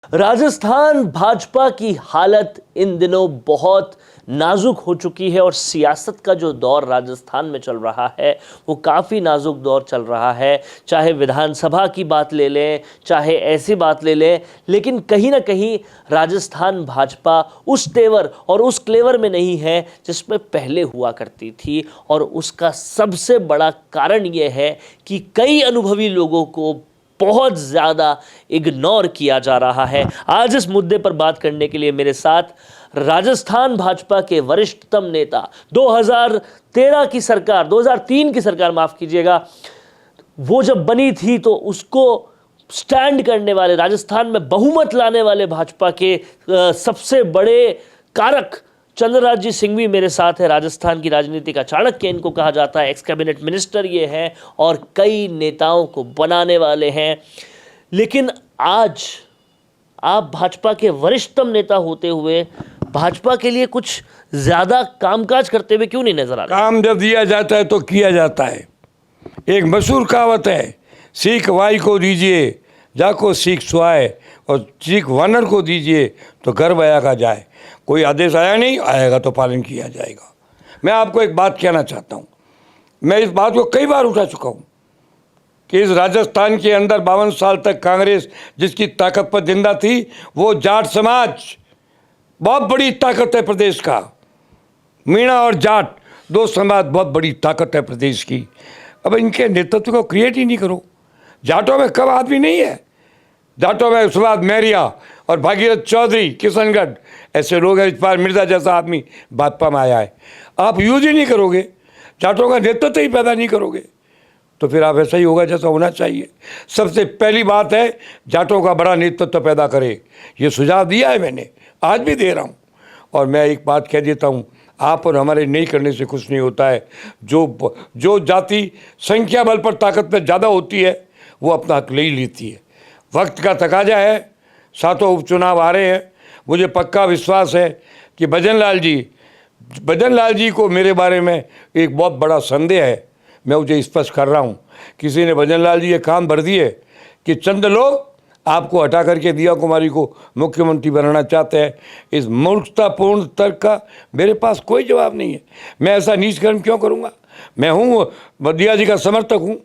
राजस्थान भाजपा की हालत इन दिनों बहुत नाजुक हो चुकी है और सियासत का जो दौर राजस्थान में चल रहा है वो काफ़ी नाजुक दौर चल रहा है। चाहे विधानसभा की बात ले लें, चाहे ऐसी बात ले लें, लेकिन कहीं ना कहीं राजस्थान भाजपा उस तेवर और उस क्लेवर में नहीं है जिसमें पहले हुआ करती थी। और उसका सबसे बड़ा कारण ये है कि कई अनुभवी लोगों को बहुत ज़्यादा इग्नोर किया जा रहा है। आज इस मुद्दे पर बात करने के लिए मेरे साथ राजस्थान भाजपा के वरिष्ठतम नेता, 2013 की सरकार, 2003 की सरकार माफ कीजिएगा, वो जब बनी थी तो उसको स्टैंड करने वाले, राजस्थान में बहुमत लाने वाले भाजपा के सबसे बड़े कारक चंद्रराज जी सिंघवी मेरे साथ है। राजस्थान की राजनीति का चाणक्य इनको कहा जाता है। एक्स कैबिनेट मिनिस्टर ये हैं और कई नेताओं को बनाने वाले हैं। लेकिन आज आप भाजपा के वरिष्ठतम नेता होते हुए भाजपा के लिए कुछ ज्यादा कामकाज करते हुए क्यों नहीं नजर आ रहे? काम जब दिया जाता है तो किया जाता है। एक मशहूर कहावत है, सीख वाई को दीजिए जाको सीख सुहाए, और सीख वानर को दीजिए तो घर बया का जाए। कोई आदेश आया नहीं, आएगा तो पालन किया जाएगा। मैं आपको एक बात कहना चाहता हूँ, मैं इस बात को कई बार उठा चुका हूँ कि इस राजस्थान के अंदर 52 साल तक कांग्रेस जिसकी ताकत पर जिंदा थी, वो जाट समाज बहुत बड़ी ताकत है प्रदेश का। मीणा और जाट दो समाज बहुत बड़ी ताकत है प्रदेश की। अब इनके नेतृत्व को क्रिएट ही नहीं करो। जाटों में कब आदमी नहीं है? जाटों में सुभाष मैरिया और भागीरथ चौधरी, किशनगढ़, ऐसे लोग हैं। इजपाल मिर्जा जैसा आदमी भाजपा में आया है। आप यूज ही नहीं करोगे, जाटों का नेतृत्व ही पैदा नहीं करोगे, तो फिर आप ऐसा ही होगा जैसा होना चाहिए। सबसे पहली बात है, जाटों का बड़ा नेतृत्व पैदा करे। ये सुझाव दिया है मैंने, आज भी दे रहा हूँ। और मैं एक बात कह देता हूँ, आप और हमारे नहीं करने से कुछ नहीं होता है। जो जाति संख्या बल पर ताकत में ज़्यादा होती है वो अपना हक ले ही लेती है। वक्त का तकाजा है, सातों उपचुनाव आ रहे हैं। मुझे पक्का विश्वास है कि भजन लाल जी को मेरे बारे में एक बहुत बड़ा संदेह है। मैं उसे स्पष्ट कर रहा हूँ, किसी ने भजन लाल जी ये काम भर दिए कि चंद लोग आपको हटा करके दिया कुमारी को मुख्यमंत्री बनाना चाहते हैं। इस मूर्खतापूर्ण तर्क का मेरे पास कोई जवाब नहीं है। मैं ऐसा नीच कर्म क्यों करूँगा? मैं हूँ दिया जी का समर्थक हूँ,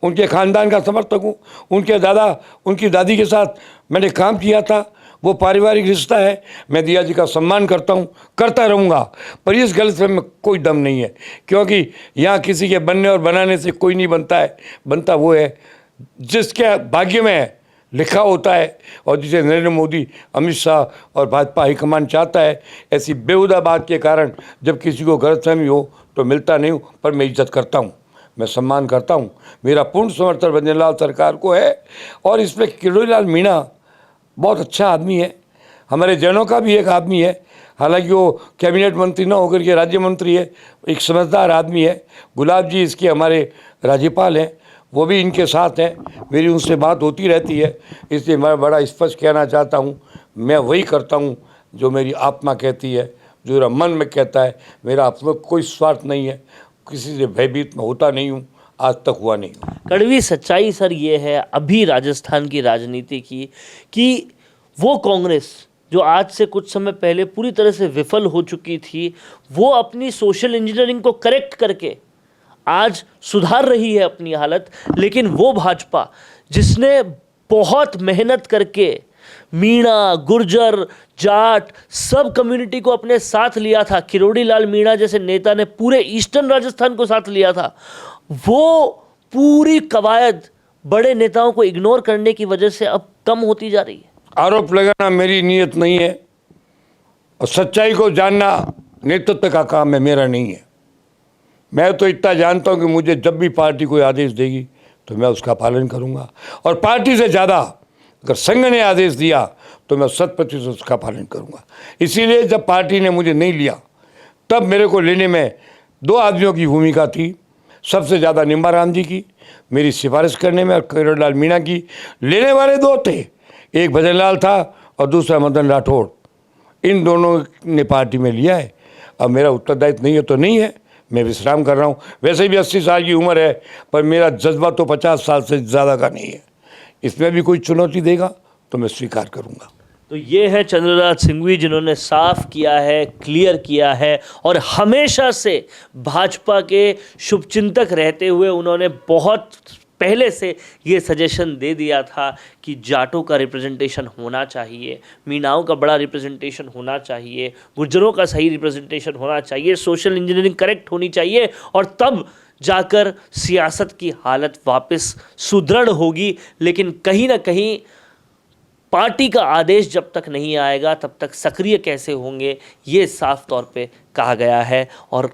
उनके ख़ानदान का समर्थक हूँ। उनके दादा, उनकी दादी के साथ मैंने काम किया था, वो पारिवारिक रिश्ता है। मैं दिया जी का सम्मान करता हूँ, करता रहूँगा। पर इस गलतफहमी में कोई दम नहीं है, क्योंकि यहाँ किसी के बनने और बनाने से कोई नहीं बनता है। बनता वो है जिसके भाग्य में लिखा होता है और जिसे नरेंद्र मोदी, अमित शाह और भाजपा हाईकमान चाहता है। ऐसी बेहुदा बात के कारण जब किसी को गलतफहमी हो तो मिलता नहीं हूँ, पर मैं इज्जत करता हूँ, मैं सम्मान करता हूँ। मेरा पूर्ण समर्थन भजन लाल सरकार को है। और इसमें किरोड़ी लाल मीणा बहुत अच्छा आदमी है, हमारे जैनों का भी एक आदमी है। हालांकि वो कैबिनेट मंत्री ना होकर के राज्य मंत्री है, एक समझदार आदमी है। गुलाब जी इसके हमारे राज्यपाल हैं, वो भी इनके साथ हैं। मेरी उनसे बात होती रहती है, इसलिए मैं बड़ा स्पष्ट कहना चाहता हूँ, मैं वही करता हूँ जो मेरी आत्मा कहती है, जो मेरा मन में कहता है। मेरा अपना कोई स्वार्थ नहीं है, किसी से भयभीत में होता नहीं हूँ, आज तक हुआ नहीं हूँ। कड़वी सच्चाई सर ये है अभी राजस्थान की राजनीति की कि वो कांग्रेस जो आज से कुछ समय पहले पूरी तरह से विफल हो चुकी थी, वो अपनी सोशल इंजीनियरिंग को करेक्ट करके आज सुधार रही है अपनी हालत। लेकिन वो भाजपा जिसने बहुत मेहनत करके मीणा, गुर्जर, जाट सब कम्युनिटी को अपने साथ लिया था, किरोड़ी लाल मीणा जैसे नेता ने पूरे ईस्टर्न राजस्थान को साथ लिया था, वो पूरी कवायद बड़े नेताओं को इग्नोर करने की वजह से अब कम होती जा रही है। आरोप लगाना मेरी नीयत नहीं है, और सच्चाई को जानना नेतृत्व का काम है, मेरा नहीं है। मैं तो इतना जानता हूँ कि मुझे जब भी पार्टी कोई आदेश देगी तो मैं उसका पालन करूँगा, और पार्टी से ज़्यादा अगर संघ ने आदेश दिया तो मैं 100% उसका पालन करूँगा। इसीलिए जब पार्टी ने मुझे नहीं लिया तब मेरे को लेने में दो आदमियों की भूमिका थी। सबसे ज़्यादा निम्बाराम जी की मेरी सिफारिश करने में, और किरोड़ी लाल मीणा की। लेने वाले दो थे, एक भजन लाल था और दूसरा मदन राठौड़। इन दोनों ने पार्टी में लिया है। अब मेरा उत्तरदायित्व नहीं है तो नहीं है, मैं विश्राम कर रहा हूँ। वैसे भी 80 साल की उम्र है, पर मेरा जज्बा तो 50 साल से ज़्यादा का नहीं है। इसमें भी कोई चुनौती देगा तो मैं स्वीकार करूँगा। तो ये है चंद्रराज सिंघवी, जिन्होंने साफ किया है, क्लियर किया है, और हमेशा से भाजपा के शुभचिंतक रहते हुए उन्होंने बहुत पहले से ये सजेशन दे दिया था कि जाटों का रिप्रेजेंटेशन होना चाहिए, मीणाओं का बड़ा रिप्रेजेंटेशन होना चाहिए, गुर्जरों का सही रिप्रेजेंटेशन होना चाहिए, सोशल इंजीनियरिंग करेक्ट होनी चाहिए, और तब जाकर सियासत की हालत वापस सुदृढ़ होगी। लेकिन कहीं ना कहीं पार्टी का आदेश जब तक नहीं आएगा तब तक सक्रिय कैसे होंगे, ये साफ तौर पे कहा गया है। और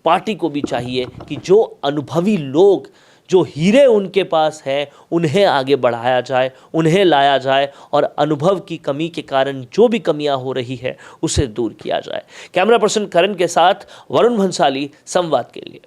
पार्टी को भी चाहिए कि जो अनुभवी लोग, जो हीरे उनके पास हैं, उन्हें आगे बढ़ाया जाए, उन्हें लाया जाए, और अनुभव की कमी के कारण जो भी कमियां हो रही है उसे दूर किया जाए। कैमरा पर्सन करण के साथ वरुण भंसाली, संवाद के लिए।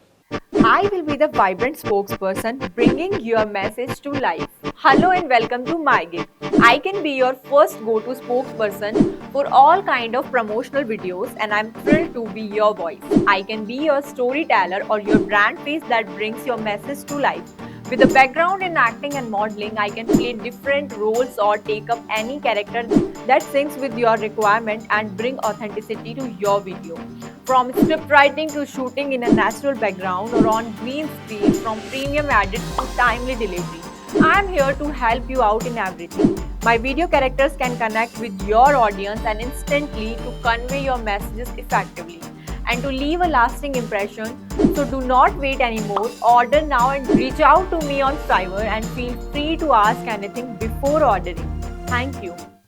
I will be the vibrant spokesperson bringing your message to life. Hello and welcome to MyGig. I can be your first go-to spokesperson for all kind of promotional videos, and I'm thrilled to be your voice. I can be your storyteller or your brand face that brings your message to life. With a background in acting and modeling, I can play different roles or take up any character that syncs with your requirement and bring authenticity to your video. From script writing to shooting in a natural background or on green screen, from premium edits to timely delivery, I am here to help you out in everything. My video characters can connect with your audience and instantly to convey your messages effectively and to leave a lasting impression. So do not wait anymore. Order now and reach out to me on Fiverr and feel free to ask anything before ordering. Thank you.